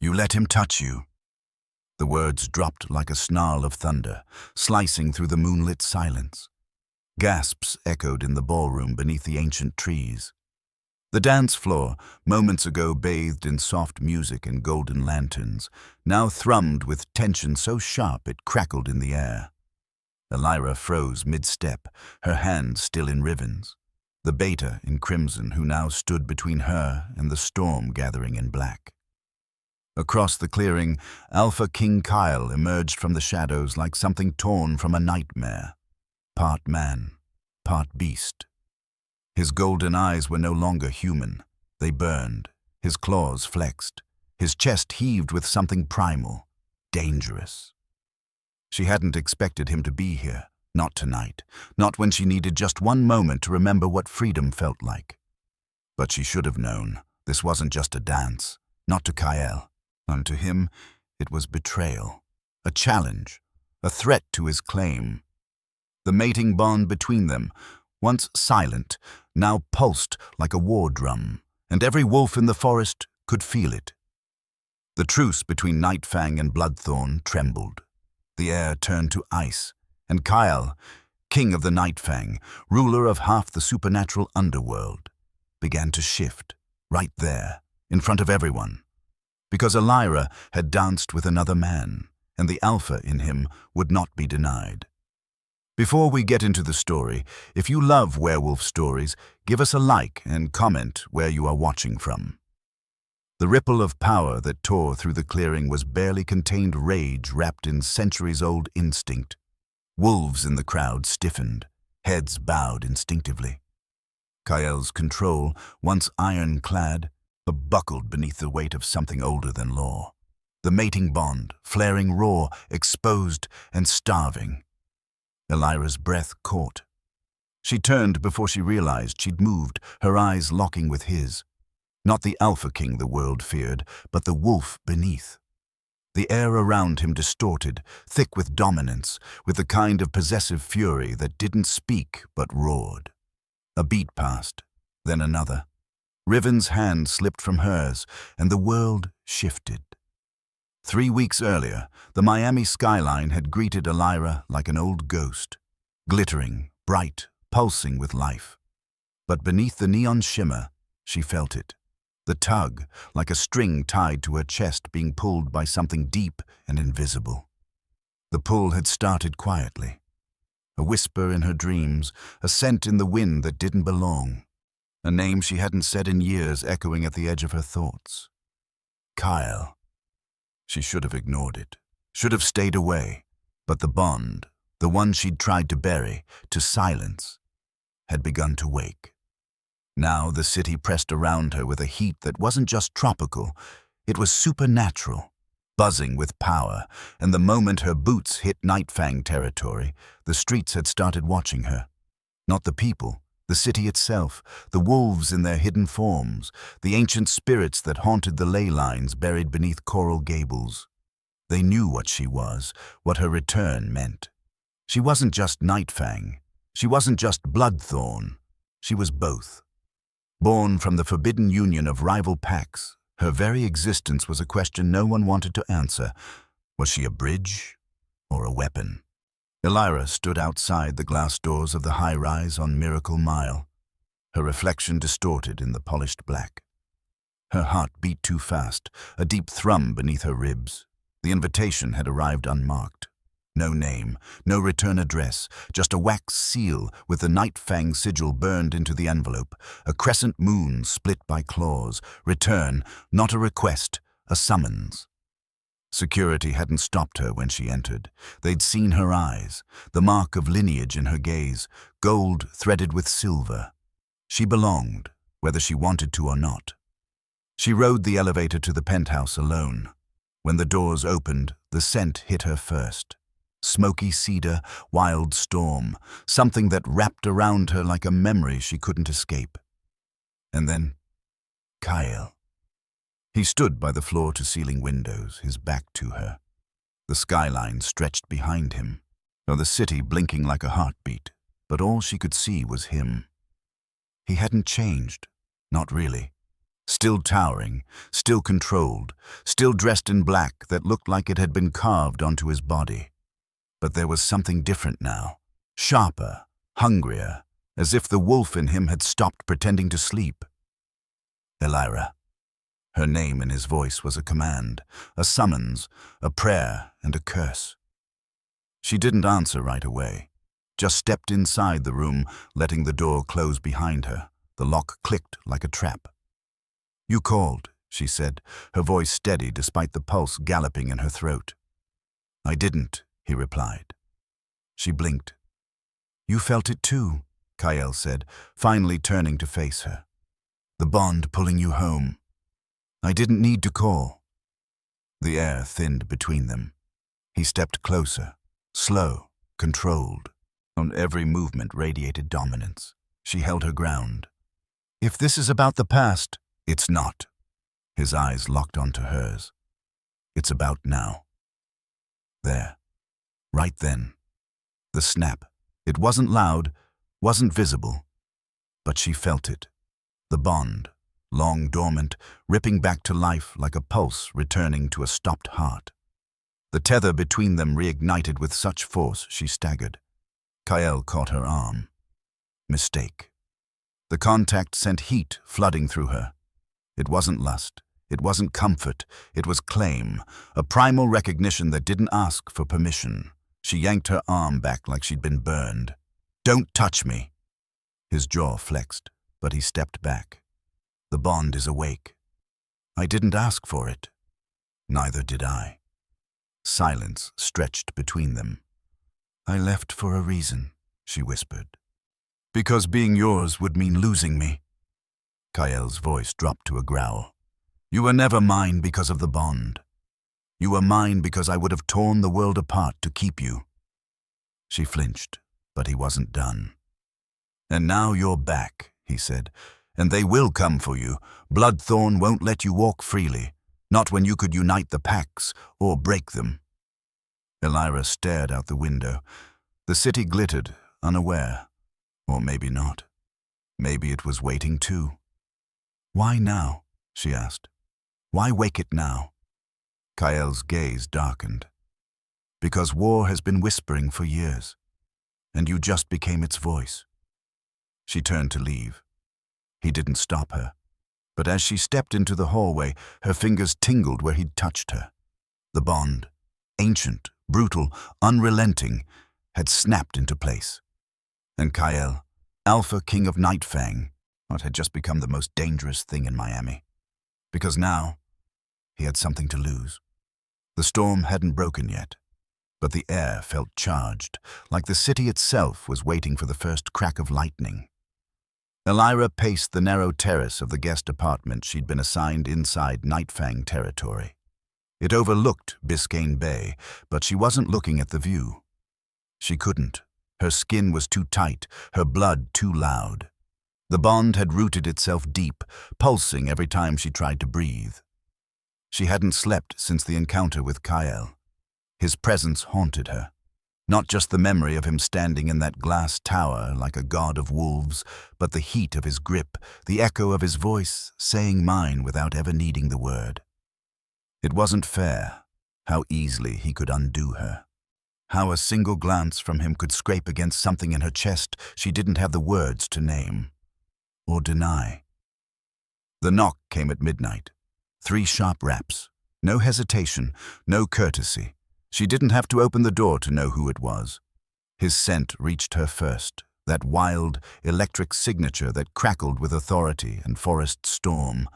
You let him touch you." The words dropped like a snarl of thunder, slicing through the moonlit silence. Gasps echoed in the ballroom beneath the ancient trees. The dance floor, moments ago bathed in soft music and golden lanterns, now thrummed with tension so sharp it crackled in the air. Elira froze mid-step, her hand still in ribbons. The beta in crimson who now stood between her and the storm gathering in black. Across the clearing, Alpha King Kyle emerged from the shadows like something torn from a nightmare. Part man, part beast. His golden eyes were no longer human. They burned, his claws flexed, his chest heaved with something primal, dangerous. She hadn't expected him to be here, not tonight, not when she needed just one moment to remember what freedom felt like. But she should have known this wasn't just a dance, not to Kyle. And to him, it was betrayal, a challenge, a threat to his claim. The mating bond between them, once silent, now pulsed like a war drum, and every wolf in the forest could feel it. The truce between Nightfang and Bloodthorn trembled. The air turned to ice, and Kyle, king of the Nightfang, ruler of half the supernatural underworld, began to shift, right there, in front of everyone. Because Elira had danced with another man, and the alpha in him would not be denied. Before we get into the story, if you love werewolf stories, give us a like and comment where you are watching from. The ripple of power that tore through the clearing was barely contained rage wrapped in centuries-old instinct. Wolves in the crowd stiffened, heads bowed instinctively. Kyle's control, once ironclad, buckled beneath the weight of something older than law. The mating bond, flaring raw, exposed and starving. Elira's breath caught. She turned before she realized she'd moved, her eyes locking with his. Not the Alpha King the world feared, but the wolf beneath. The air around him distorted, thick with dominance, with the kind of possessive fury that didn't speak but roared. A beat passed, then another. Riven's hand slipped from hers, and the world shifted. 3 weeks earlier, the Miami skyline had greeted Elira like an old ghost, glittering, bright, pulsing with life. But beneath the neon shimmer, she felt it. The tug, like a string tied to her chest being pulled by something deep and invisible. The pull had started quietly. A whisper in her dreams, a scent in the wind that didn't belong. A name she hadn't said in years echoing at the edge of her thoughts. Kyle. She should have ignored it, should have stayed away. But the bond, the one she'd tried to bury, to silence, had begun to wake. Now the city pressed around her with a heat that wasn't just tropical, it was supernatural, buzzing with power, and the moment her boots hit Nightfang territory, the streets had started watching her. Not the people. The city itself, the wolves in their hidden forms, the ancient spirits that haunted the ley lines buried beneath coral gables. They knew what she was, what her return meant. She wasn't just Nightfang. She wasn't just Bloodthorn. She was both. Born from the forbidden union of rival packs, her very existence was a question no one wanted to answer. Was she a bridge or a weapon? Elira stood outside the glass doors of the high-rise on Miracle Mile, her reflection distorted in the polished black. Her heart beat too fast, a deep thrum beneath her ribs. The invitation had arrived unmarked. No name, no return address, just a wax seal with the Nightfang sigil burned into the envelope, a crescent moon split by claws. Return, not a request, a summons. Security hadn't stopped her when she entered. They'd seen her eyes, the mark of lineage in her gaze, gold threaded with silver. She belonged, whether she wanted to or not. She rode the elevator to the penthouse alone. When the doors opened, the scent hit her first. Smoky cedar, wild storm, something that wrapped around her like a memory she couldn't escape. And then, Kyle. He stood by the floor-to-ceiling windows, his back to her. The skyline stretched behind him, or the city blinking like a heartbeat, but all she could see was him. He hadn't changed, not really. Still towering, still controlled, still dressed in black that looked like it had been carved onto his body. But there was something different now, sharper, hungrier, as if the wolf in him had stopped pretending to sleep. Elira. Her name in his voice was a command, a summons, a prayer, and a curse. She didn't answer right away, just stepped inside the room, letting the door close behind her. The lock clicked like a trap. "You called," she said, her voice steady despite the pulse galloping in her throat. "I didn't," he replied. She blinked. "You felt it too," Kyle said, finally turning to face her. "The bond pulling you home. I didn't need to call." The air thinned between them. He stepped closer, slow, controlled. On every movement radiated dominance. She held her ground. "If this is about the past..." "It's not." His eyes locked onto hers. "It's about now." There. Right then. The snap. It wasn't loud, wasn't visible. But she felt it. The bond, long dormant, ripping back to life like a pulse returning to a stopped heart. The tether between them reignited with such force she staggered. Kyle caught her arm. Mistake. The contact sent heat flooding through her. It wasn't lust. It wasn't comfort. It was claim, a primal recognition that didn't ask for permission. She yanked her arm back like she'd been burned. "Don't touch me." His jaw flexed, but he stepped back. "The bond is awake." "I didn't ask for it." "Neither did I." Silence stretched between them. "I left for a reason," she whispered. "Because being yours would mean losing me." Kyle's voice dropped to a growl. "You were never mine because of the bond. You were mine because I would have torn the world apart to keep you." She flinched, but he wasn't done. "And now you're back," he said, "and they will come for you. Bloodthorn won't let you walk freely, not when you could unite the packs or break them." Elira stared out the window. The city glittered, unaware. Or maybe not. Maybe it was waiting too. "Why now?" she asked. "Why wake it now?" Kyle's gaze darkened. "Because war has been whispering for years, and you just became its voice." She turned to leave. He didn't stop her. But as she stepped into the hallway, her fingers tingled where he'd touched her. The bond, ancient, brutal, unrelenting, had snapped into place. And Kyle, Alpha King of Nightfang, had just become the most dangerous thing in Miami. Because now, he had something to lose. The storm hadn't broken yet, but the air felt charged, like the city itself was waiting for the first crack of lightning. Elira paced the narrow terrace of the guest apartment she'd been assigned inside Nightfang territory. It overlooked Biscayne Bay, but she wasn't looking at the view. She couldn't. Her skin was too tight, her blood too loud. The bond had rooted itself deep, pulsing every time she tried to breathe. She hadn't slept since the encounter with Kyle. His presence haunted her. Not just the memory of him standing in that glass tower like a god of wolves, but the heat of his grip, the echo of his voice saying mine without ever needing the word. It wasn't fair, how easily he could undo her. How a single glance from him could scrape against something in her chest she didn't have the words to name. Or deny. The knock came at midnight. 3 sharp raps. No hesitation, no courtesy. She didn't have to open the door to know who it was. His scent reached her first, that wild, electric signature that crackled with authority and forest storm.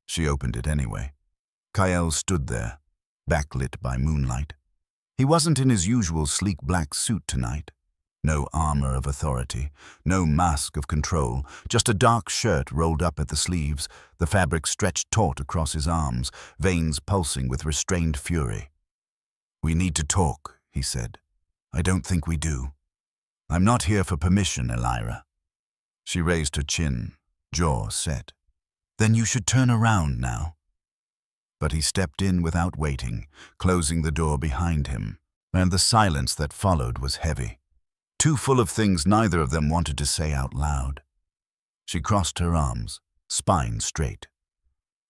She opened it anyway. Kyle stood there, backlit by moonlight. He wasn't in his usual sleek black suit tonight. No armor of authority, no mask of control, just a dark shirt rolled up at the sleeves, the fabric stretched taut across his arms, veins pulsing with restrained fury. "We need to talk," he said. "I don't think we do. I'm not here for permission, Elira." She raised her chin, jaw set. "Then you should turn around now." But he stepped in without waiting, closing the door behind him, and the silence that followed was heavy. Too full of things neither of them wanted to say out loud. She crossed her arms, spine straight.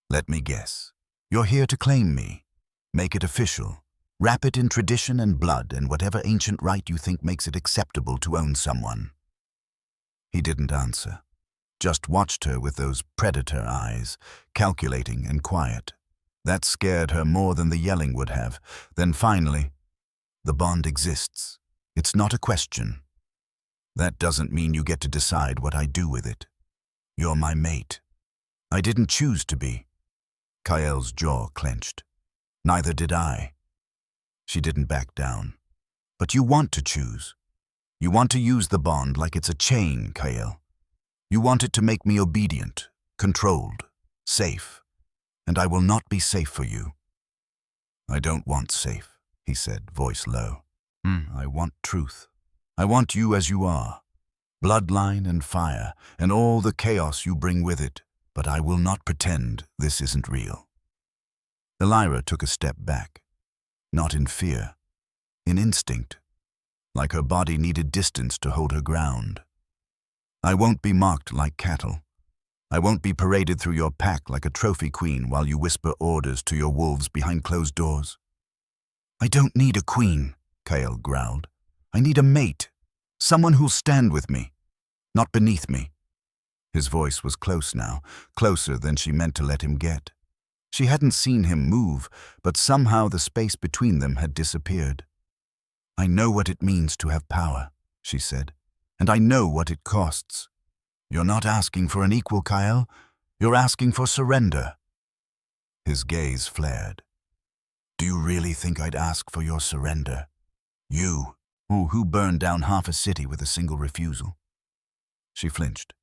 Let me guess. You're here to claim me. Make it official. Wrap it in tradition and blood and whatever ancient rite you think makes it acceptable to own someone. He didn't answer, just watched her with those predator eyes, calculating and quiet. That scared her more than the yelling would have. Then finally, the bond exists. It's not a question. That doesn't mean you get to decide what I do with it. You're my mate. I didn't choose to be. Kael's jaw clenched. Neither did I. She didn't back down. But you want to choose. You want to use the bond like it's a chain, Kael. You want it to make me obedient, controlled, safe. And I will not be safe for you. I don't want safe, he said, voice low. I want truth. I want you as you are. Bloodline and fire, and all the chaos you bring with it. But I will not pretend this isn't real. Elira took a step back. Not in fear, in instinct. Like her body needed distance to hold her ground. I won't be marked like cattle. I won't be paraded through your pack like a trophy queen while you whisper orders to your wolves behind closed doors. I don't need a queen, Kael growled. I need a mate, someone who'll stand with me, not beneath me. His voice was close now, closer than she meant to let him get. She hadn't seen him move, but somehow the space between them had disappeared. I know what it means to have power, she said, and I know what it costs. You're not asking for an equal, Kael. You're asking for surrender. His gaze flared. Do you really think I'd ask for your surrender? You, who burned down half a city with a single refusal? She flinched.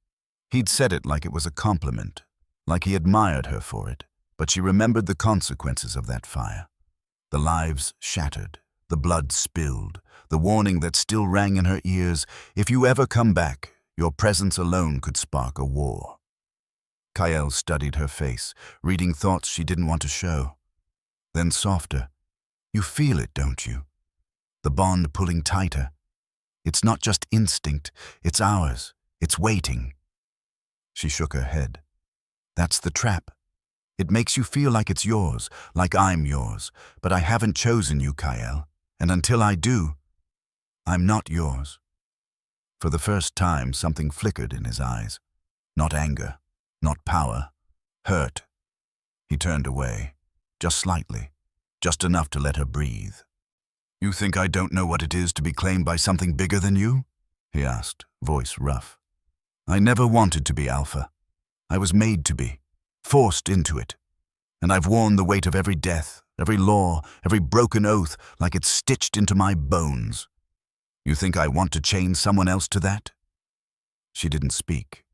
He'd said it like it was a compliment, like he admired her for it, but she remembered the consequences of that fire. The lives shattered, the blood spilled, the warning that still rang in her ears, if you ever come back, your presence alone could spark a war. Kael studied her face, reading thoughts she didn't want to show. Then softer. You feel it, don't you? The bond pulling tighter. It's not just instinct, it's ours. It's waiting. She shook her head. That's the trap. It makes you feel like it's yours, like I'm yours, but I haven't chosen you, Kael, and until I do, I'm not yours. For the first time, something flickered in his eyes. Not anger, not power, hurt. He turned away, just slightly, just enough to let her breathe. You think I don't know what it is to be claimed by something bigger than you? He asked, voice rough. I never wanted to be Alpha. I was made to be, forced into it. And I've worn the weight of every death, every law, every broken oath like it's stitched into my bones. You think I want to chain someone else to that? She didn't speak.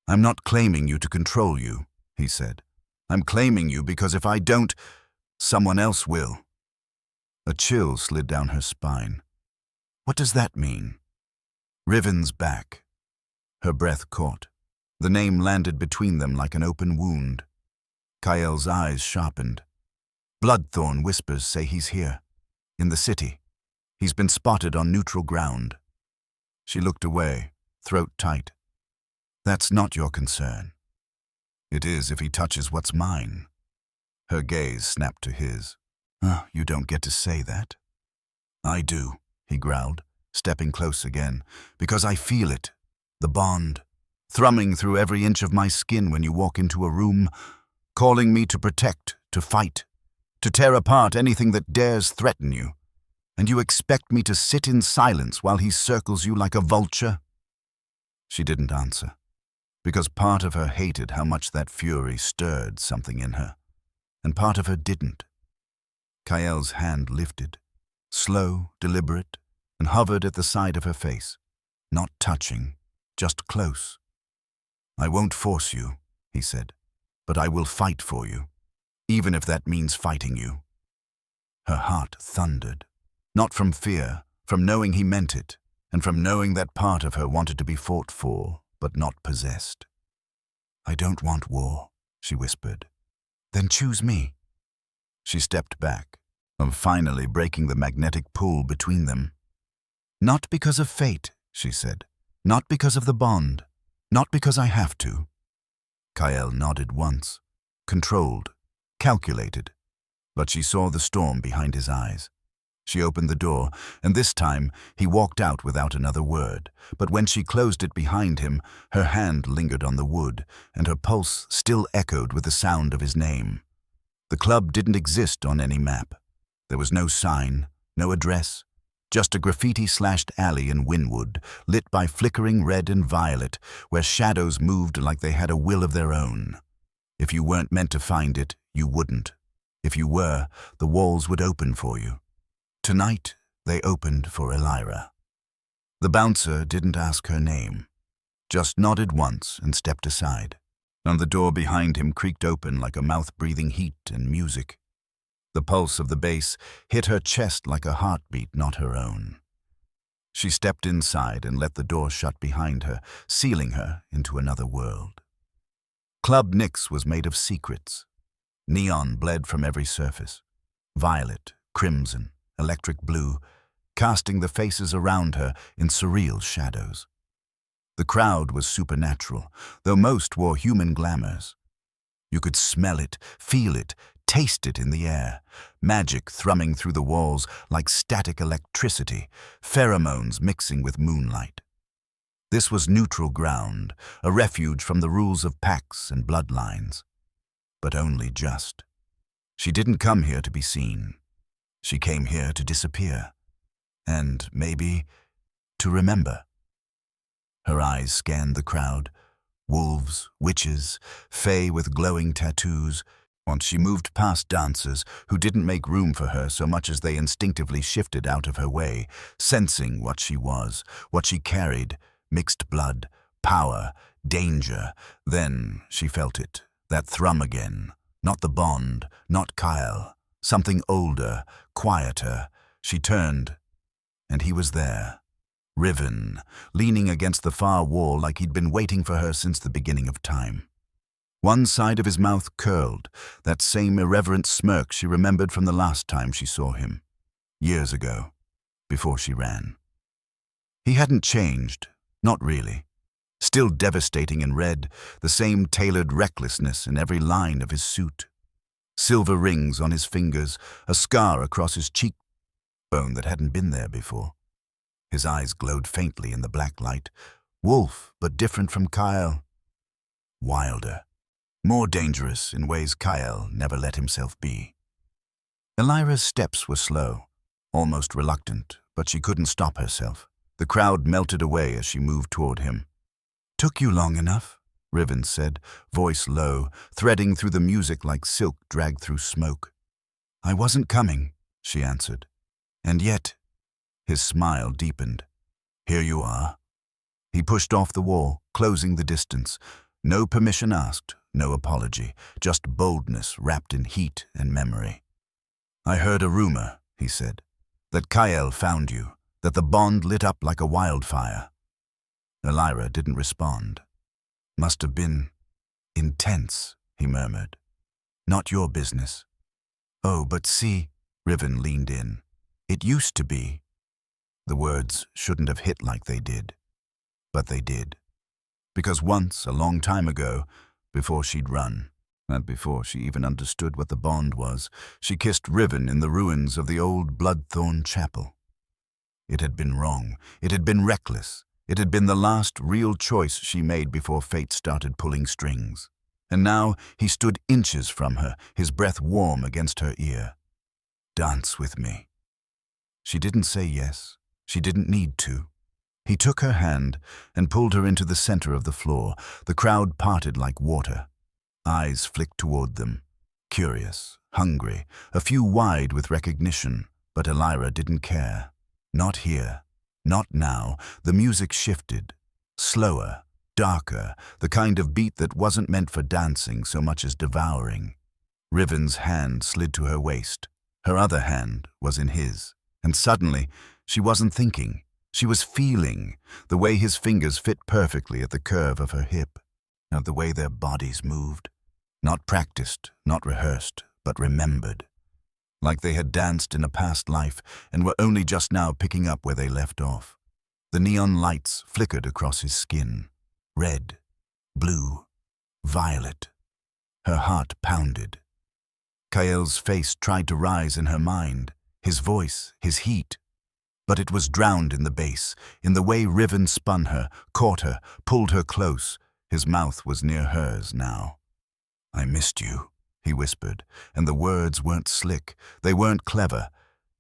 I'm not claiming you to control you, he said. I'm claiming you because if I don't, someone else will. A chill slid down her spine. What does that mean? Riven's back. Her breath caught. The name landed between them like an open wound. Kael's eyes sharpened. Bloodthorn whispers say he's here, in the city. He's been spotted on neutral ground. She looked away, throat tight. That's not your concern. It is if he touches what's mine. Her gaze snapped to his. You don't get to say that. I do, he growled, stepping close again, because I feel it. The bond, thrumming through every inch of my skin when you walk into a room, calling me to protect, to fight, to tear apart anything that dares threaten you. And you expect me to sit in silence while he circles you like a vulture? She didn't answer, because part of her hated how much that fury stirred something in her, and part of her didn't. Kael's hand lifted, slow, deliberate, and hovered at the side of her face, not touching, just close. I won't force you, he said, but I will fight for you, even if that means fighting you. Her heart thundered, not from fear, from knowing he meant it, and from knowing that part of her wanted to be fought for, but not possessed. I don't want war, she whispered. Then choose me. She stepped back, finally breaking the magnetic pull between them. Not because of fate, she said. Not because of the bond. Not because I have to. Kael nodded once, controlled, calculated. But she saw the storm behind his eyes. She opened the door, and this time he walked out without another word. But when she closed it behind him, her hand lingered on the wood, and her pulse still echoed with the sound of his name. The club didn't exist on any map. There was no sign, no address, just a graffiti-slashed alley in Wynwood, lit by flickering red and violet, where shadows moved like they had a will of their own. If you weren't meant to find it, you wouldn't. If you were, the walls would open for you. Tonight, they opened for Elira. The bouncer didn't ask her name, just nodded once and stepped aside, and the door behind him creaked open like a mouth breathing heat and music. The pulse of the bass hit her chest like a heartbeat not her own. She stepped inside and let the door shut behind her, sealing her into another world. Club Nix was made of secrets. Neon bled from every surface. Violet, crimson, electric blue, casting the faces around her in surreal shadows. The crowd was supernatural, though most wore human glamours. You could smell it, feel it, taste it in the air, magic thrumming through the walls like static electricity, pheromones mixing with moonlight. This was neutral ground, a refuge from the rules of pacts and bloodlines. But only just. She didn't come here to be seen. She came here to disappear. And, maybe, to remember. Her eyes scanned the crowd. Wolves, witches, fae with glowing tattoos. Once she moved past dancers who didn't make room for her so much as they instinctively shifted out of her way, sensing what she was, what she carried, mixed blood, power, danger. Then she felt it, that thrum again. Not the bond, not Kyle. Something older, quieter. She turned, and he was there. Riven, leaning against the far wall like he'd been waiting for her since the beginning of time. One side of his mouth curled, that same irreverent smirk she remembered from the last time she saw him. Years ago, before she ran. He hadn't changed, not really. Still devastating in red, the same tailored recklessness in every line of his suit. Silver rings on his fingers, a scar across his cheekbone that hadn't been there before. His eyes glowed faintly in the black light. Wolf, but different from Kyle. Wilder. More dangerous in ways Kyle never let himself be. Elira's steps were slow, almost reluctant, but she couldn't stop herself. The crowd melted away as she moved toward him. "Took you long enough," Riven said, voice low, threading through the music like silk dragged through smoke. "I wasn't coming," she answered. "And yet," his smile deepened. "Here you are." He pushed off the wall, closing the distance. No permission asked, no apology, just boldness wrapped in heat and memory. "I heard a rumor," he said, "that Kyle found you, that the bond lit up like a wildfire." Elira didn't respond. "Must have been intense," he murmured. "Not your business." "Oh, but see," Riven leaned in. "It used to be." The words shouldn't have hit like they did. But they did. Because once, a long time ago, before she'd run, and before she even understood what the bond was, she kissed Riven in the ruins of the old Bloodthorn Chapel. It had been wrong. It had been reckless. It had been the last real choice she made before fate started pulling strings. And now he stood inches from her, his breath warm against her ear. "Dance with me." She didn't say yes. She didn't need to. He took her hand and pulled her into the center of the floor. The crowd parted like water. Eyes flicked toward them. Curious, hungry, a few wide with recognition. But Elira didn't care. Not here. Not now. The music shifted. Slower, darker, the kind of beat that wasn't meant for dancing so much as devouring. Riven's hand slid to her waist. Her other hand was in his. And suddenly, she wasn't thinking. She was feeling the way his fingers fit perfectly at the curve of her hip, and the way their bodies moved. Not practiced, not rehearsed, but remembered. Like they had danced in a past life and were only just now picking up where they left off. The neon lights flickered across his skin. Red, blue, violet. Her heart pounded. Kael's face tried to rise in her mind, his voice, his heat. But it was drowned in the bass, in the way Riven spun her, caught her, pulled her close. His mouth was near hers now. "I missed you," he whispered, and the words weren't slick, they weren't clever.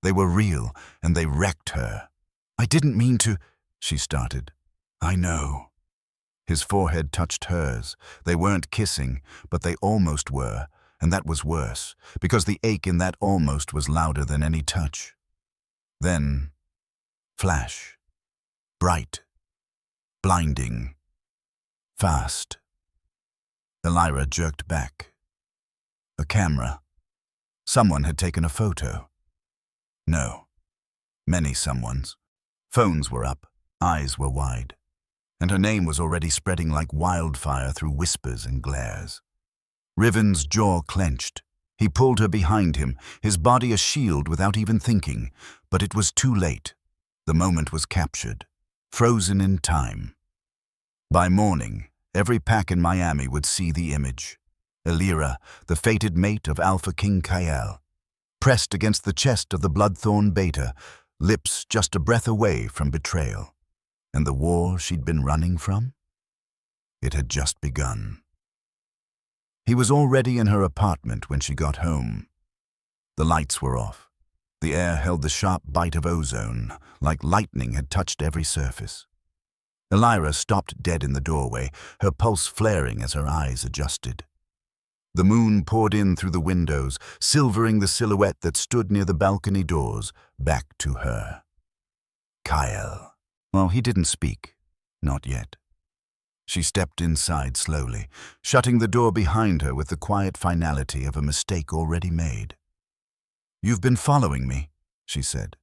They were real, and they wrecked her. "I didn't mean to," she started. "I know." His forehead touched hers. They weren't kissing, but they almost were, and that was worse, because the ache in that almost was louder than any touch. Then, flash. Bright. Blinding. Fast. Elira jerked back. A camera. Someone had taken a photo. No. Many someones. Phones were up, eyes were wide. And her name was already spreading like wildfire through whispers and glares. Riven's jaw clenched. He pulled her behind him, his body a shield without even thinking. But it was too late. The moment was captured, frozen in time. By morning, every pack in Miami would see the image. Elira, the fated mate of Alpha King Kael, pressed against the chest of the Bloodthorn Beta, lips just a breath away from betrayal. And the war she'd been running from? It had just begun. He was already in her apartment when she got home. The lights were off. The air held the sharp bite of ozone, like lightning had touched every surface. Elira stopped dead in the doorway, her pulse flaring as her eyes adjusted. The moon poured in through the windows, silvering the silhouette that stood near the balcony doors, back to her. Kael. Well, he didn't speak. Not yet. She stepped inside slowly, shutting the door behind her with the quiet finality of a mistake already made. "You've been following me," she said.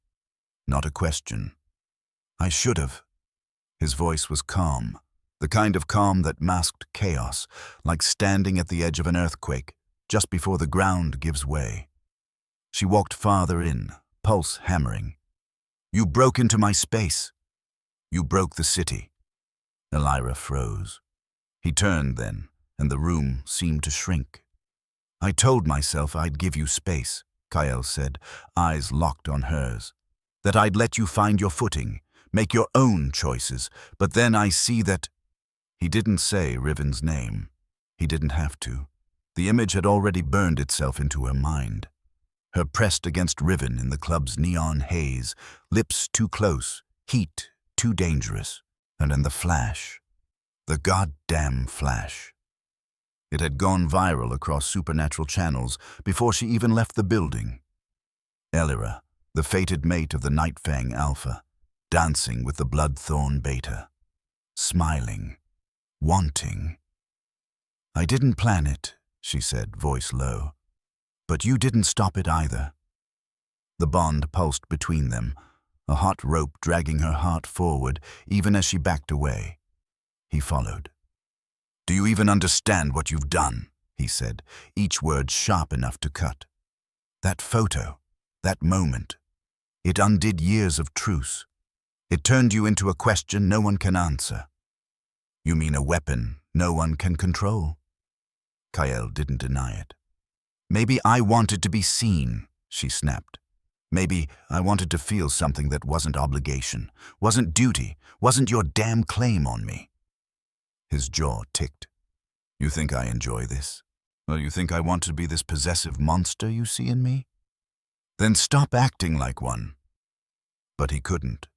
Not a question. "I should have." His voice was calm, the kind of calm that masked chaos, like standing at the edge of an earthquake, just before the ground gives way. She walked farther in, pulse hammering. "You broke into my space. You broke the city." Elira froze. He turned then, and the room seemed to shrink. "I told myself I'd give you space," Kael said, eyes locked on hers. "That I'd let you find your footing, make your own choices, but then I see that—" He didn't say Riven's name. He didn't have to. The image had already burned itself into her mind. Her pressed against Riven in the club's neon haze, lips too close, heat too dangerous, and then the flash. The goddamn flash. It had gone viral across supernatural channels before she even left the building. Elira, the fated mate of the Nightfang Alpha, dancing with the Bloodthorn Beta. Smiling. Wanting. "I didn't plan it," she said, voice low. "But you didn't stop it either." The bond pulsed between them, a hot rope dragging her heart forward even as she backed away. He followed. "Do you even understand what you've done?" he said, each word sharp enough to cut. "That photo, that moment, it undid years of truce. It turned you into a question no one can answer." "You mean a weapon no one can control?" Kael didn't deny it. "Maybe I wanted to be seen," she snapped. "Maybe I wanted to feel something that wasn't obligation, wasn't duty, wasn't your damn claim on me." His jaw ticked. "You think I enjoy this? Well, you think I want to be this possessive monster you see in me? Then stop acting like one." But he couldn't.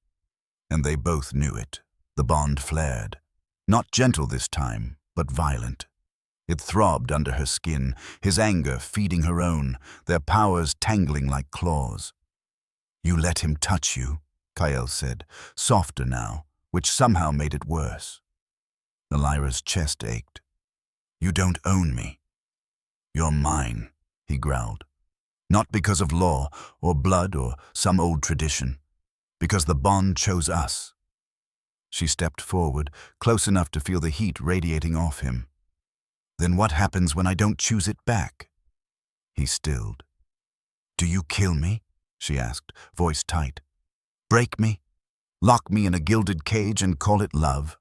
And they both knew it. The bond flared. Not gentle this time, but violent. It throbbed under her skin, his anger feeding her own, their powers tangling like claws. "You let him touch you," Kael said, softer now, which somehow made it worse. Elira's chest ached. "You don't own me. You're mine," he growled. "Not because of law, or blood, or some old tradition. Because the bond chose us." She stepped forward, close enough to feel the heat radiating off him. "Then what happens when I don't choose it back?" He stilled. "Do you kill me?" she asked, voice tight. "Break me? Lock me in a gilded cage and call it love?"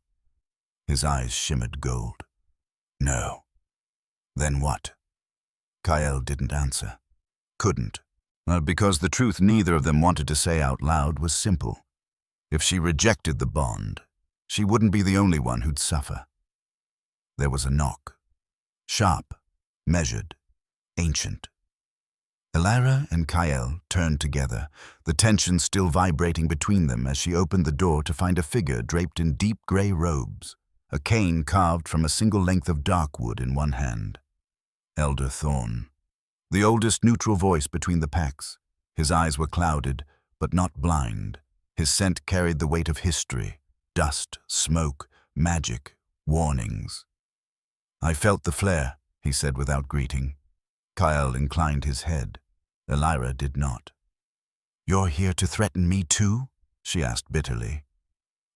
His eyes shimmered gold. "No." "Then what?" Kyle didn't answer. Couldn't. Because the truth neither of them wanted to say out loud was simple. If she rejected the bond, she wouldn't be the only one who'd suffer. There was a knock. Sharp, measured, ancient. Elira and Kyle turned together, the tension still vibrating between them as she opened the door to find a figure draped in deep gray robes, a cane carved from a single length of dark wood in one hand. Elder Thorn. The oldest neutral voice between the packs. His eyes were clouded, but not blind. His scent carried the weight of history, dust, smoke, magic, warnings. "I felt the flare," he said without greeting. Kyle inclined his head. Elira did not. "You're here to threaten me too?" she asked bitterly.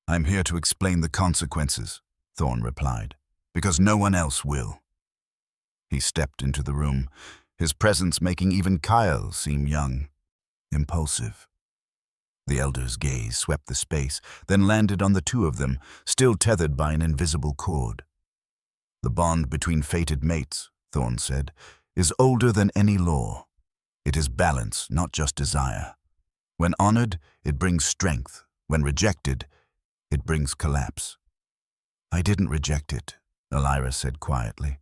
"I'm here to explain the consequences," Thorn replied, "because no one else will." He stepped into the room, his presence making even Kyle seem young, impulsive. The elder's gaze swept the space, then landed on the two of them, still tethered by an invisible cord. "The bond between fated mates," Thorn said, "is older than any law. It is balance, not just desire. When honored, it brings strength. When rejected, it brings collapse." "I didn't reject it," Elira said quietly.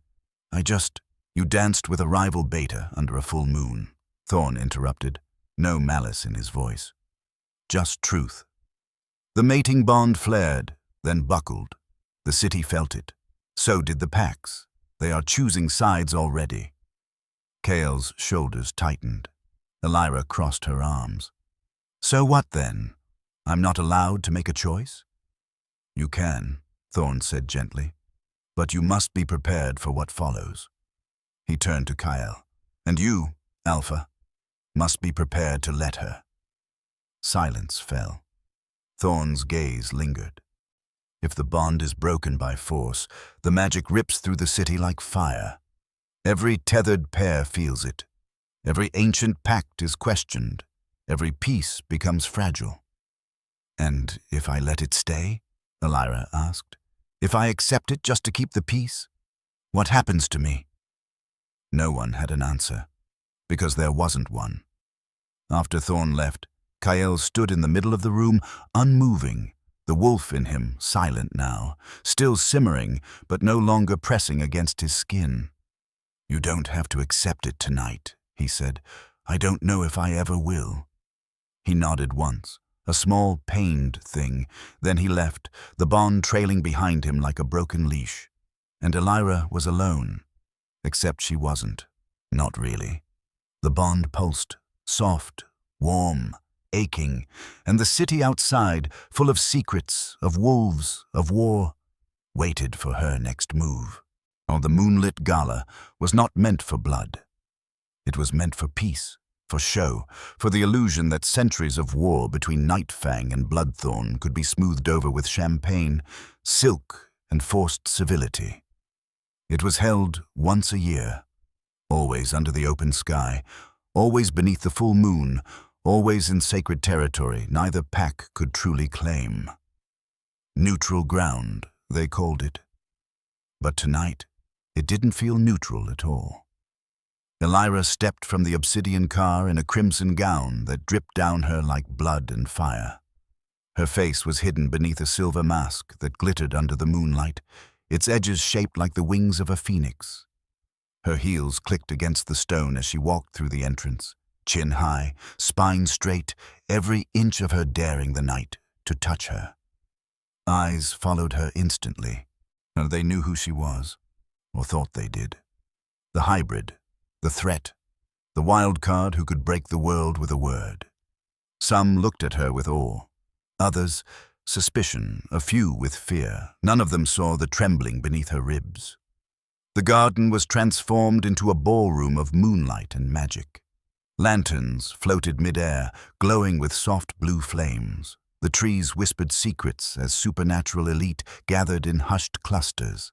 "You danced with a rival beta under a full moon," Thorn interrupted, no malice in his voice. "Just truth." The mating bond flared, then buckled. The city felt it. So did the packs. They are choosing sides already. Kale's shoulders tightened. Elira crossed her arms. "So what then? I'm not allowed to make a choice?" "You can," Thorn said gently, "but you must be prepared for what follows." He turned to Kyle. "And you, Alpha, must be prepared to let her." Silence fell. Thorn's gaze lingered. If the bond is broken by force, the magic rips through the city like fire. Every tethered pair feels it. Every ancient pact is questioned. Every piece becomes fragile. "And if I let it stay?" Elira asked. "If I accept it just to keep the peace? What happens to me?" No one had an answer, because there wasn't one. After Thorn left, Kyle stood in the middle of the room, unmoving, the wolf in him silent now, still simmering, but no longer pressing against his skin. "You don't have to accept it tonight," he said. "I don't know if I ever will." He nodded once, a small, pained thing, then he left, the bond trailing behind him like a broken leash. And Elira was alone. Except she wasn't. Not really. The bond pulsed, soft, warm, aching, and the city outside, full of secrets, of wolves, of war, waited for her next move. Oh, the moonlit gala was not meant for blood. It was meant for peace, for show, for the illusion that centuries of war between Nightfang and Bloodthorn could be smoothed over with champagne, silk, and forced civility. It was held once a year, always under the open sky, always beneath the full moon, always in sacred territory neither pack could truly claim. Neutral ground, they called it. But tonight, it didn't feel neutral at all. Elira stepped from the obsidian car in a crimson gown that dripped down her like blood and fire. Her face was hidden beneath a silver mask that glittered under the moonlight, its edges shaped like the wings of a phoenix. Her heels clicked against the stone as she walked through the entrance, chin high, spine straight, every inch of her daring the night to touch her. Eyes followed her instantly. They knew who she was, or thought they did. The hybrid, the threat, the wild card who could break the world with a word. Some looked at her with awe, others suspicion, a few with fear. None of them saw the trembling beneath her ribs. The garden was transformed into a ballroom of moonlight and magic. Lanterns floated mid-air, glowing with soft blue flames. The trees whispered secrets as supernatural elite gathered in hushed clusters.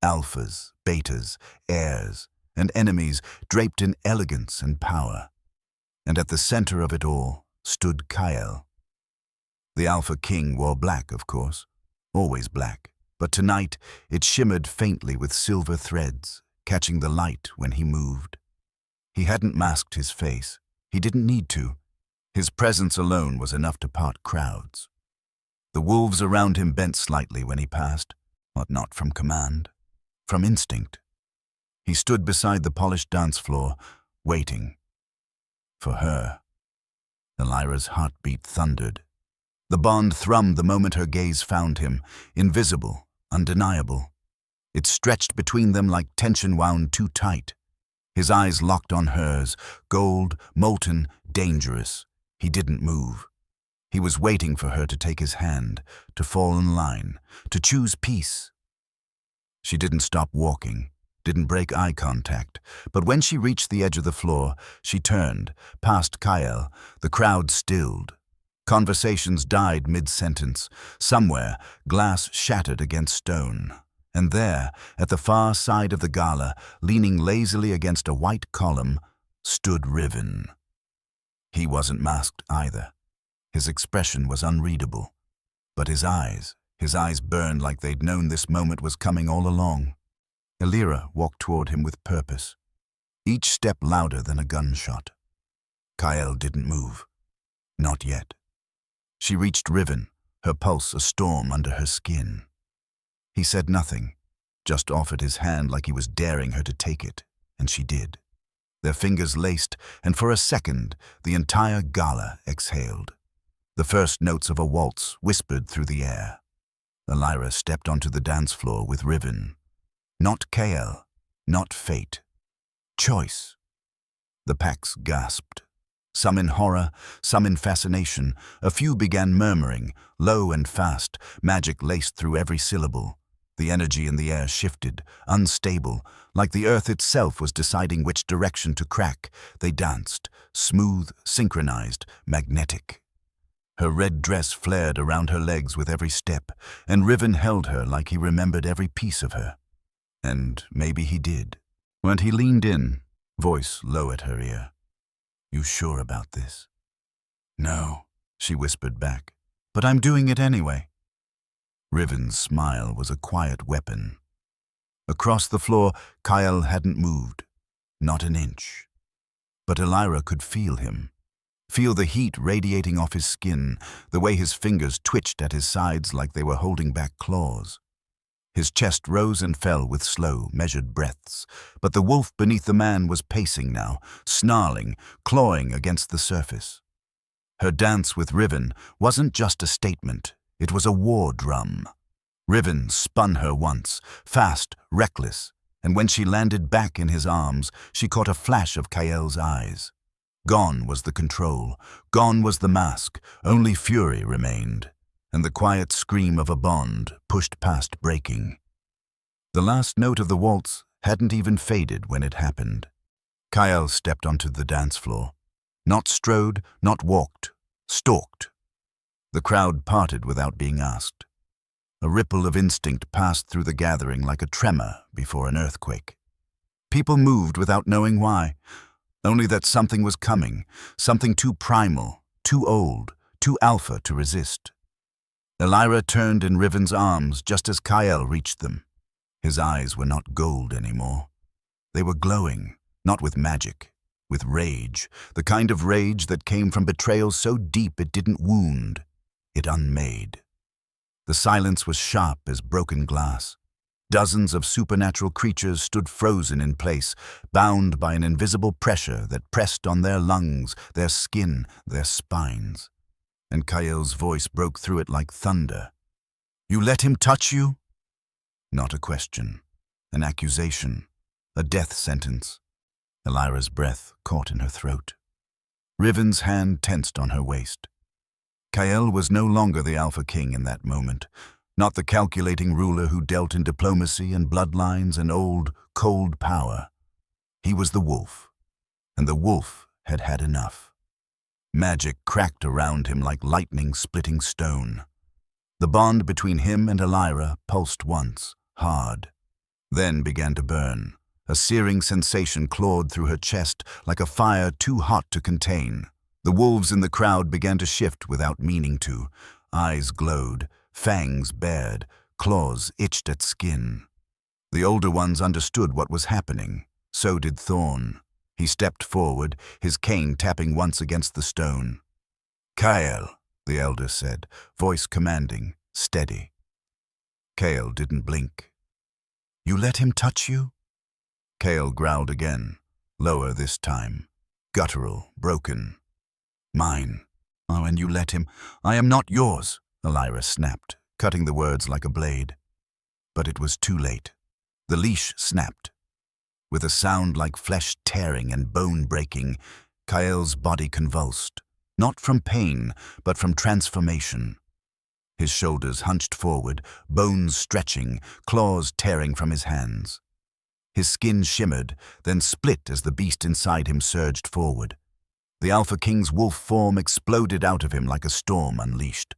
Alphas, betas, heirs, and enemies draped in elegance and power. And at the center of it all stood Kyle. The Alpha King wore black, of course, always black, but tonight it shimmered faintly with silver threads, catching the light when he moved. He hadn't masked his face. He didn't need to. His presence alone was enough to part crowds. The wolves around him bent slightly when he passed, but not from command, from instinct. He stood beside the polished dance floor, waiting. For her. Elira's heartbeat thundered. The bond thrummed the moment her gaze found him, invisible, undeniable. It stretched between them like tension wound too tight. His eyes locked on hers, gold, molten, dangerous. He didn't move. He was waiting for her to take his hand, to fall in line, to choose peace. She didn't stop walking, didn't break eye contact, but when she reached the edge of the floor, she turned, past Kyle. The crowd stilled. Conversations died mid-sentence. Somewhere, glass shattered against stone. And there, at the far side of the gala, leaning lazily against a white column, stood Riven. He wasn't masked either. His expression was unreadable. But his eyes burned like they'd known this moment was coming all along. Elira walked toward him with purpose, each step louder than a gunshot. Kyle didn't move. Not yet. She reached Riven, her pulse a storm under her skin. He said nothing, just offered his hand like he was daring her to take it, and she did. Their fingers laced, and for a second, the entire gala exhaled. The first notes of a waltz whispered through the air. Elira stepped onto the dance floor with Riven. Not KL, not fate. Choice. The Pax gasped. Some in horror, some in fascination. A few began murmuring, low and fast, magic laced through every syllable. The energy in the air shifted, unstable, like the earth itself was deciding which direction to crack. They danced, smooth, synchronized, magnetic. Her red dress flared around her legs with every step, and Riven held her like he remembered every piece of her. And maybe he did. When he leaned in, voice low at her ear. "You sure about this?" "No," she whispered back, "but I'm doing it anyway." Riven's smile was a quiet weapon. Across the floor, Kyle hadn't moved, not an inch. But Elira could feel him. Feel the heat radiating off his skin, the way his fingers twitched at his sides like they were holding back claws. His chest rose and fell with slow, measured breaths, but the wolf beneath the man was pacing now, snarling, clawing against the surface. Her dance with Riven wasn't just a statement, it was a war drum. Riven spun her once, fast, reckless, and when she landed back in his arms, she caught a flash of Kael's eyes. Gone was the control, gone was the mask, only fury remained, and the quiet scream of a bond pushed past breaking. The last note of the waltz hadn't even faded when it happened. Kyle stepped onto the dance floor. Not strode, not walked, stalked. The crowd parted without being asked. A ripple of instinct passed through the gathering like a tremor before an earthquake. People moved without knowing why, only that something was coming, something too primal, too old, too alpha to resist. Elira turned in Riven's arms just as Kyle reached them. His eyes were not gold anymore. They were glowing, not with magic, with rage, the kind of rage that came from betrayal so deep it didn't wound, it unmade. The silence was sharp as broken glass. Dozens of supernatural creatures stood frozen in place, bound by an invisible pressure that pressed on their lungs, their skin, their spines. And Kael's voice broke through it like thunder. "You let him touch you?" Not a question, an accusation, a death sentence. Elira's breath caught in her throat. Riven's hand tensed on her waist. Kael was no longer the Alpha King in that moment, not the calculating ruler who dealt in diplomacy and bloodlines and old, cold power. He was the wolf, and the wolf had had enough. Magic cracked around him like lightning splitting stone. The bond between him and Elira pulsed once, hard, then began to burn. A searing sensation clawed through her chest like a fire too hot to contain. The wolves in the crowd began to shift without meaning to. Eyes glowed, fangs bared, claws itched at skin. The older ones understood what was happening. So did Thorn. He stepped forward, his cane tapping once against the stone. "Kyle," the elder said, voice commanding, steady. Kyle didn't blink. "You let him touch you?" Kyle growled again, lower this time, guttural, broken. "Mine. Oh, and you let him. I am not yours," Elira snapped, cutting the words like a blade. But it was too late. The leash snapped. With a sound like flesh tearing and bone breaking, Kyle's body convulsed, not from pain, but from transformation. His shoulders hunched forward, bones stretching, claws tearing from his hands. His skin shimmered, then split as the beast inside him surged forward. The Alpha King's wolf form exploded out of him like a storm unleashed.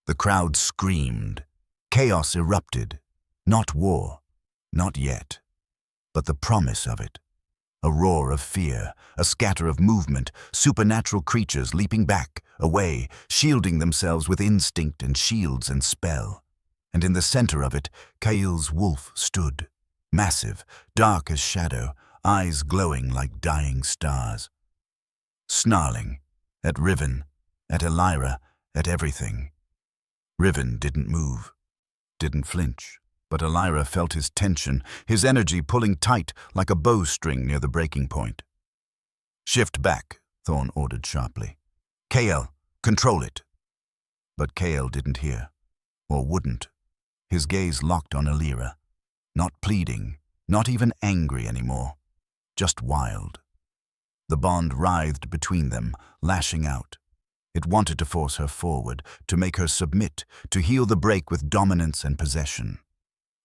The crowd screamed. Chaos erupted. Not war, not yet, but the promise of it. A roar of fear, a scatter of movement, supernatural creatures leaping back, away, shielding themselves with instinct and shields and spell. And in the center of it, Kyle's wolf stood, massive, dark as shadow, eyes glowing like dying stars. Snarling, at Riven, at Elira, at everything. Riven didn't move, didn't flinch. But Elira felt his tension, his energy pulling tight like a bowstring near the breaking point. "Shift back," Thorn ordered sharply. "Kale, control it." But Kale didn't hear, or wouldn't. His gaze locked on Elira, not pleading, not even angry anymore, just wild. The bond writhed between them, lashing out. It wanted to force her forward, to make her submit, to heal the break with dominance and possession.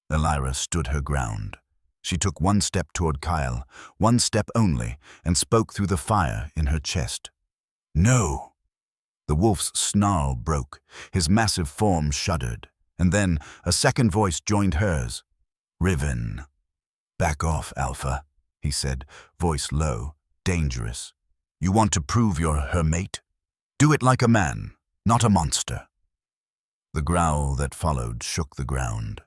Elira stood her ground. She took one step toward Kyle, one step only, and spoke through the fire in her chest. "No!" The wolf's snarl broke, his massive form shuddered, and then a second voice joined hers. "Riven." "Back off, Alpha," he said, voice low, dangerous. "You want to prove you're her mate? Do it like a man, not a monster." The growl that followed shook the ground.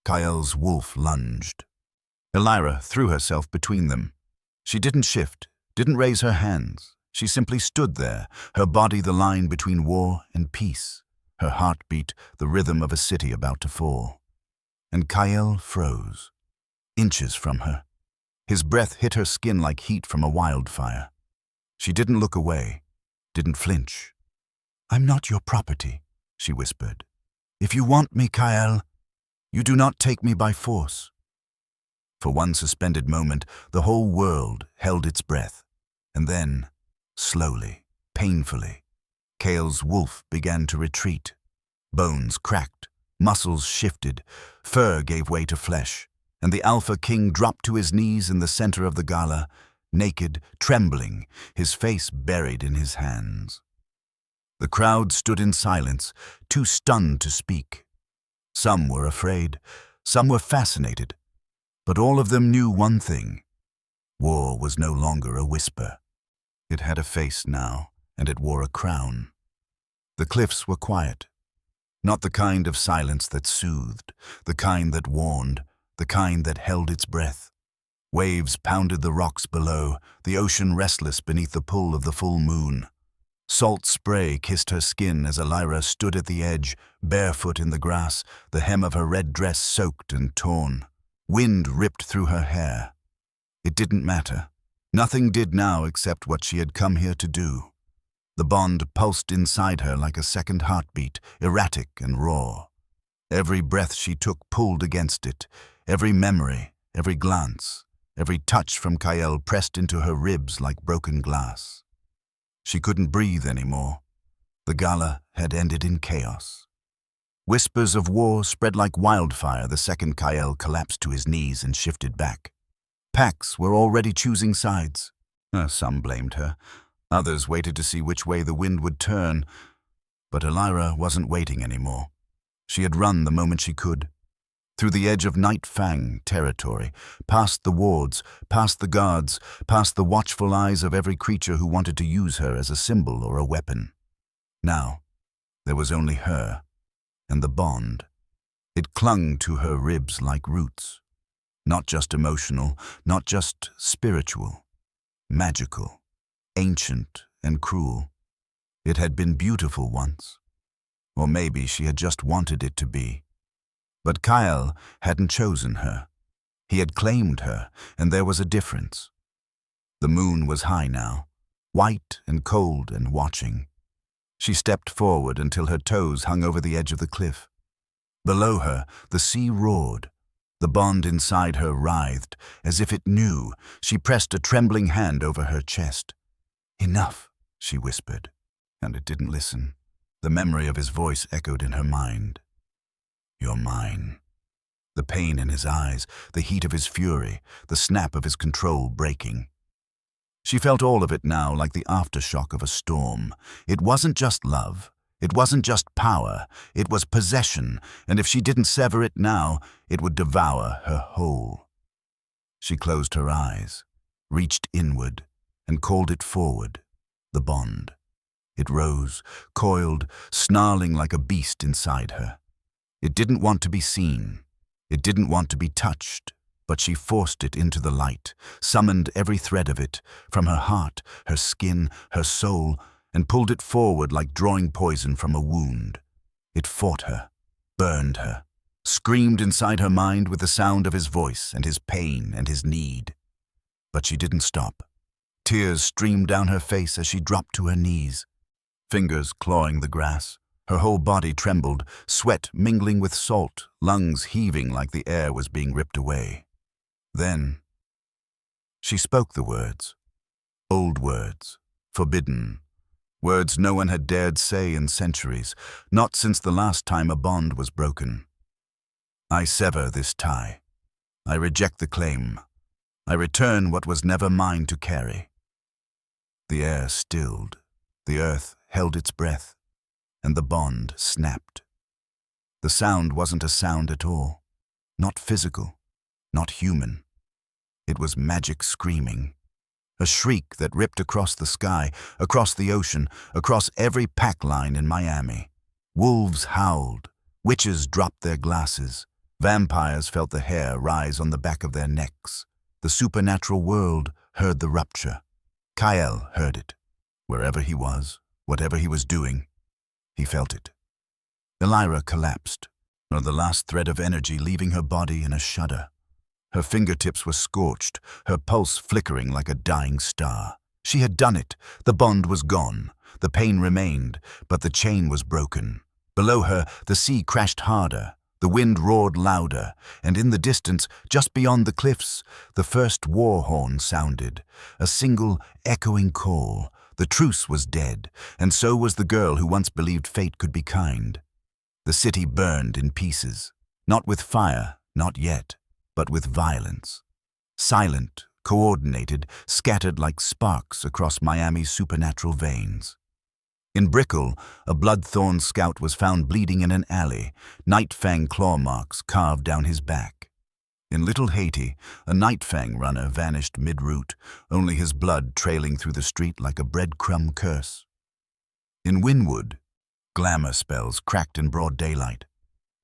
Kyle's wolf lunged. Elira threw herself between them. She didn't shift, didn't raise her hands. She simply stood there, her body the line between war and peace, her heartbeat the rhythm of a city about to fall. And Kyle froze, inches from her. His breath hit her skin like heat from a wildfire. She didn't look away, didn't flinch. "I'm not your property," she whispered. "If you want me, Kyle, you do not take me by force." For one suspended moment, the whole world held its breath. And then, slowly, painfully, Kyle's wolf began to retreat. Bones cracked, muscles shifted, fur gave way to flesh, and the Alpha King dropped to his knees in the center of the gala, naked, trembling, his face buried in his hands. The crowd stood in silence, too stunned to speak. Some were afraid, some were fascinated, but all of them knew one thing. War was no longer a whisper. It had a face now, and it wore a crown. The cliffs were quiet, not the kind of silence that soothed, the kind that warned, the kind that held its breath. Waves pounded the rocks below, the ocean restless beneath the pull of the full moon. Salt spray kissed her skin as Elira stood at the edge, barefoot in the grass, the hem of her red dress soaked and torn. Wind ripped through her hair. It didn't matter. Nothing did now except what she had come here to do. The bond pulsed inside her like a second heartbeat, erratic and raw. Every breath she took pulled against it, every memory, every glance, every touch from Kyle pressed into her ribs like broken glass. She couldn't breathe anymore. The gala had ended in chaos. Whispers of war spread like wildfire the second Kyle collapsed to his knees and shifted back. Packs were already choosing sides. Some blamed her. Others waited to see which way the wind would turn. But Elira wasn't waiting anymore. She had run the moment she could. Through the edge of Night Fang territory, past the wards, past the guards, past the watchful eyes of every creature who wanted to use her as a symbol or a weapon. Now, there was only her, and the bond. It clung to her ribs like roots. Not just emotional, not just spiritual. magical, ancient, and cruel. It had been beautiful once. Or maybe she had just wanted it to be. But Kyle hadn't chosen her. He had claimed her, and there was a difference. The moon was high now, white and cold and watching. She stepped forward until her toes hung over the edge of the cliff. Below her, the sea roared. The bond inside her writhed, as if it knew. She pressed a trembling hand over her chest. "Enough," she whispered, and it didn't listen. The memory of his voice echoed in her mind. "You're mine." The pain in his eyes, the heat of his fury, the snap of his control breaking. She felt all of it now like the aftershock of a storm. It wasn't just love. It wasn't just power. It was possession, and if she didn't sever it now, it would devour her whole. She closed her eyes, reached inward, and called it forward, the bond. It rose, coiled, snarling like a beast inside her. It didn't want to be seen. It didn't want to be touched, but she forced it into the light, summoned every thread of it, from her heart, her skin, her soul, and pulled it forward like drawing poison from a wound. It fought her, burned her, screamed inside her mind with the sound of his voice and his pain and his need. But she didn't stop. Tears streamed down her face as she dropped to her knees. Fingers clawing the grass. Her whole body trembled, sweat mingling with salt, lungs heaving like the air was being ripped away. Then she spoke the words. Old words, forbidden. Words no one had dared say in centuries, not since the last time a bond was broken. "I sever this tie. I reject the claim. I return what was never mine to carry." The air stilled. The earth held its breath, and the bond snapped. The sound wasn't a sound at all. Not physical, not human. It was magic screaming. A shriek that ripped across the sky, across the ocean, across every pack line in Miami. Wolves howled. Witches dropped their glasses. Vampires felt the hair rise on the back of their necks. The supernatural world heard the rupture. Kyle heard it. Wherever he was, whatever he was doing, he felt it. Elira collapsed, the last thread of energy leaving her body in a shudder. Her fingertips were scorched, her pulse flickering like a dying star. She had done it. The bond was gone. The pain remained, but the chain was broken. Below her, the sea crashed harder. The wind roared louder, and in the distance, just beyond the cliffs, the first war horn sounded. A single, echoing call. The truce was dead, and so was the girl who once believed fate could be kind. The city burned in pieces. Not with fire, not yet, but with violence. Silent, coordinated, scattered like sparks across Miami's supernatural veins. In Brickell, a bloodthorn scout was found bleeding in an alley, Nightfang claw marks carved down his back. In Little Haiti, a Nightfang runner vanished mid-route, only his blood trailing through the street like a breadcrumb curse. In Wynwood, glamour spells cracked in broad daylight.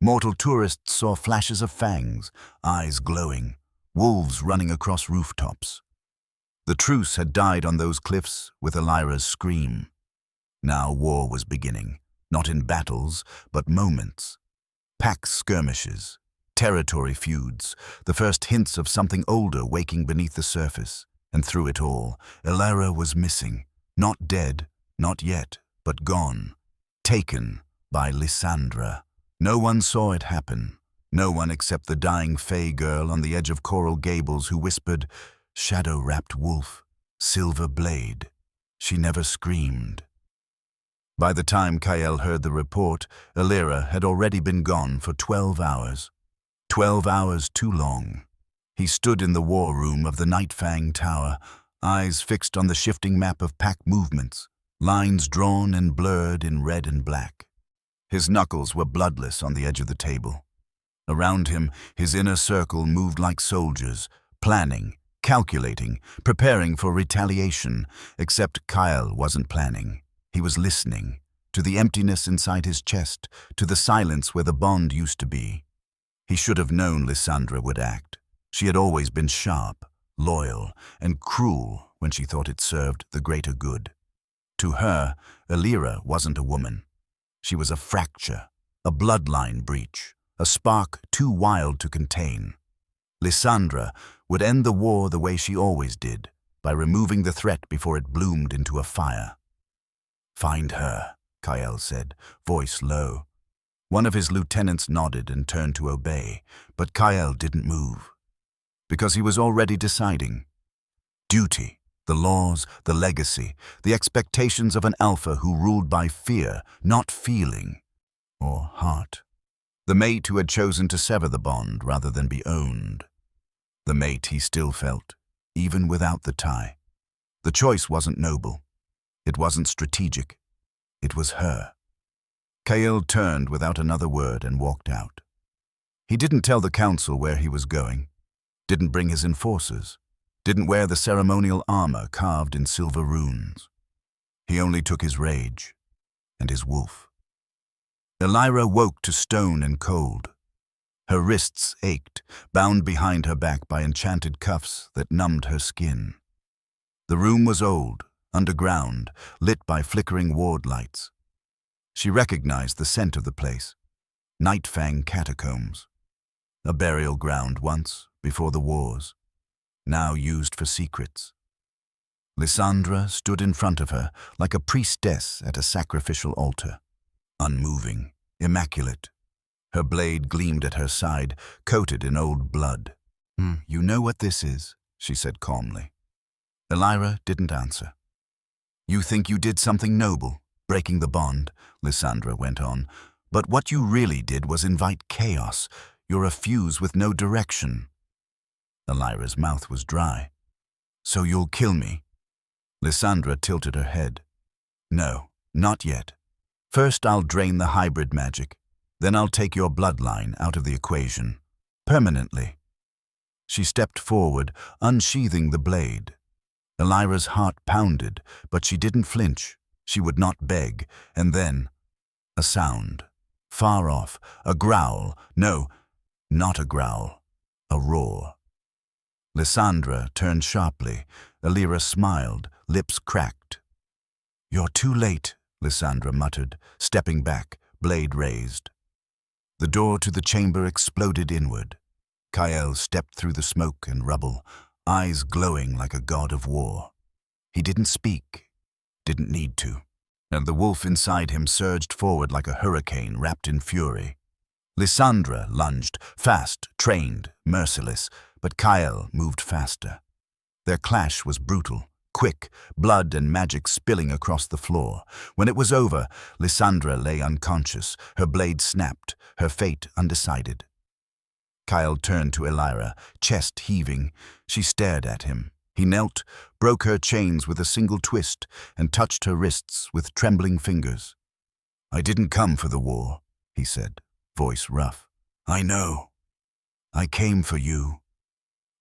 Mortal tourists saw flashes of fangs, eyes glowing, wolves running across rooftops. The truce had died on those cliffs with Elira's scream. Now war was beginning, not in battles, but moments. Pack skirmishes, territory feuds, the first hints of something older waking beneath the surface. And through it all, Elira was missing. Not dead, not yet, but gone. Taken by Lysandra. No one saw it happen. No one except the dying Fey girl on the edge of Coral Gables who whispered, "Shadow-wrapped wolf, silver blade." She never screamed. By the time Kyle heard the report, Elira had already been gone for 12 hours. 12 hours too long. He stood in the war room of the Nightfang Tower, eyes fixed on the shifting map of pack movements, lines drawn and blurred in red and black. His knuckles were bloodless on the edge of the table. Around him, his inner circle moved like soldiers, planning, calculating, preparing for retaliation, except Kyle wasn't planning. He was listening, to the emptiness inside his chest, to the silence where the bond used to be. He should have known Lysandra would act. She had always been sharp, loyal, and cruel when she thought it served the greater good. To her, Elira wasn't a woman. She was a fracture, a bloodline breach, a spark too wild to contain. Lysandra would end the war the way she always did, by removing the threat before it bloomed into a fire. "Find her," Kyle said, voice low. One of his lieutenants nodded and turned to obey, but Kyle didn't move. Because he was already deciding. Duty, the laws, the legacy, the expectations of an alpha who ruled by fear, not feeling, or heart. The mate who had chosen to sever the bond rather than be owned. The mate he still felt, even without the tie. The choice wasn't noble. It wasn't strategic. It was her. Kyle turned without another word and walked out. He didn't tell the council where he was going, didn't bring his enforcers, didn't wear the ceremonial armor carved in silver runes. He only took his rage and his wolf. Elira woke to stone and cold. Her wrists ached, bound behind her back by enchanted cuffs that numbed her skin. The room was old, underground, lit by flickering ward lights. She recognized the scent of the place. Nightfang catacombs. A burial ground once, before the wars. Now used for secrets. Lysandra stood in front of her like a priestess at a sacrificial altar. Unmoving, immaculate. Her blade gleamed at her side, coated in old blood. "You know what this is," she said calmly. Elira didn't answer. "You think you did something noble, breaking the bond," Lysandra went on, "but what you really did was invite chaos. You're a fuse with no direction." Elira's mouth was dry. "So you'll kill me?" Lysandra tilted her head. "No, not yet. First I'll drain the hybrid magic. Then I'll take your bloodline out of the equation. Permanently." She stepped forward, unsheathing the blade. Elira's heart pounded, but she didn't flinch. She would not beg. And then, a sound. Far off, a growl. No, not a growl. A roar. Lysandra turned sharply. Elira smiled, lips cracked. "You're too late," Lysandra muttered, stepping back, blade raised. The door to the chamber exploded inward. Kyle stepped through the smoke and rubble, eyes glowing like a god of war. He didn't speak, didn't need to, and the wolf inside him surged forward like a hurricane wrapped in fury. Lysandra lunged, fast, trained, merciless, but Kyle moved faster. Their clash was brutal, quick, blood and magic spilling across the floor. When it was over, Lysandra lay unconscious, her blade snapped, her fate undecided. Kyle turned to Elira, chest heaving. She stared at him. He knelt, broke her chains with a single twist, and touched her wrists with trembling fingers. "I didn't come for the war," he said, voice rough. "I know. I came for you."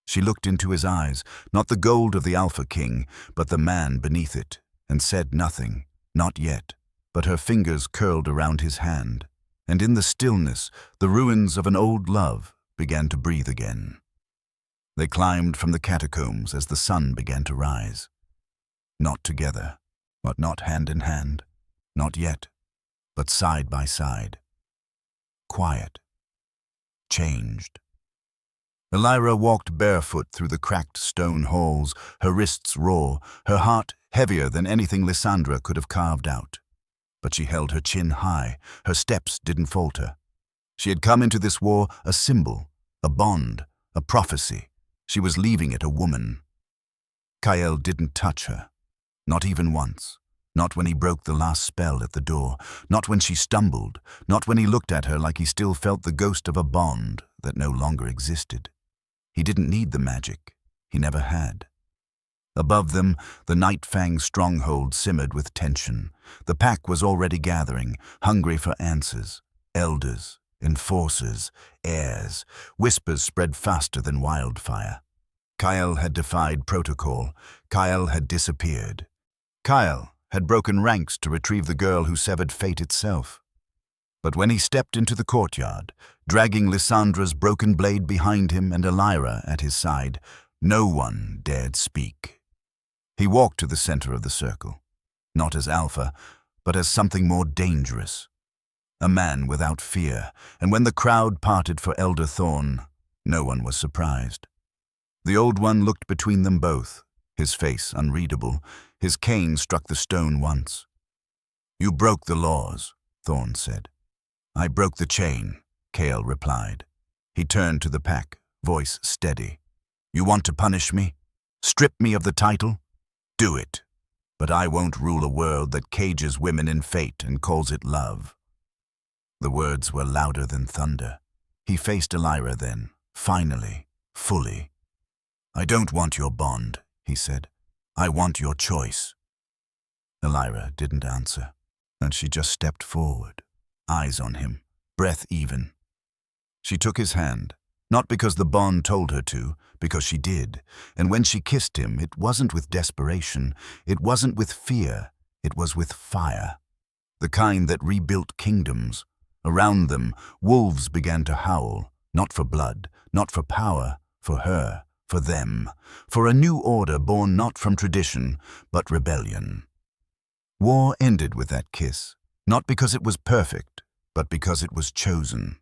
She looked into his eyes, not the gold of the Alpha King, but the man beneath it, and said nothing, not yet, but her fingers curled around his hand, and in the stillness, the ruins of an old love began to breathe again. They climbed from the catacombs as the sun began to rise. Not together, but not hand in hand, not yet, but side by side. Quiet. Changed. Elira walked barefoot through the cracked stone halls, her wrists raw, her heart heavier than anything Lysandra could have carved out. But she held her chin high, her steps didn't falter. She had come into this war a symbol, a bond, a prophecy. She was leaving it a woman. Kyle didn't touch her, not even once. Not when he broke the last spell at the door, not when she stumbled, not when he looked at her like he still felt the ghost of a bond that no longer existed. He didn't need the magic. He never had. Above them, the Nightfang stronghold simmered with tension. The pack was already gathering, hungry for answers. Elders, enforcers, heirs. Whispers spread faster than wildfire. Kyle had defied protocol. Kyle had disappeared. Kyle had broken ranks to retrieve the girl who severed fate itself. But when he stepped into the courtyard, dragging Lysandra's broken blade behind him and Elira at his side, no one dared speak. He walked to the center of the circle, not as Alpha, but as something more dangerous. A man without fear, and when the crowd parted for Elder Thorn, no one was surprised. The Old One looked between them both, his face unreadable. His cane struck the stone once. "You broke the laws," Thorn said. "I broke the chain," Kale replied. He turned to the pack, voice steady. "You want to punish me? Strip me of the title? Do it. But I won't rule a world that cages women in fate and calls it love." The words were louder than thunder. He faced Elira then, finally, fully. "I don't want your bond," he said. "I want your choice." Elira didn't answer, and she just stepped forward, eyes on him, breath even. She took his hand, not because the bond told her to, because she did, and when she kissed him, it wasn't with desperation, it wasn't with fear, it was with fire. The kind that rebuilt kingdoms. Around them, wolves began to howl, not for blood, not for power, for her, for them, for a new order born not from tradition, but rebellion. War ended with that kiss, not because it was perfect, but because it was chosen.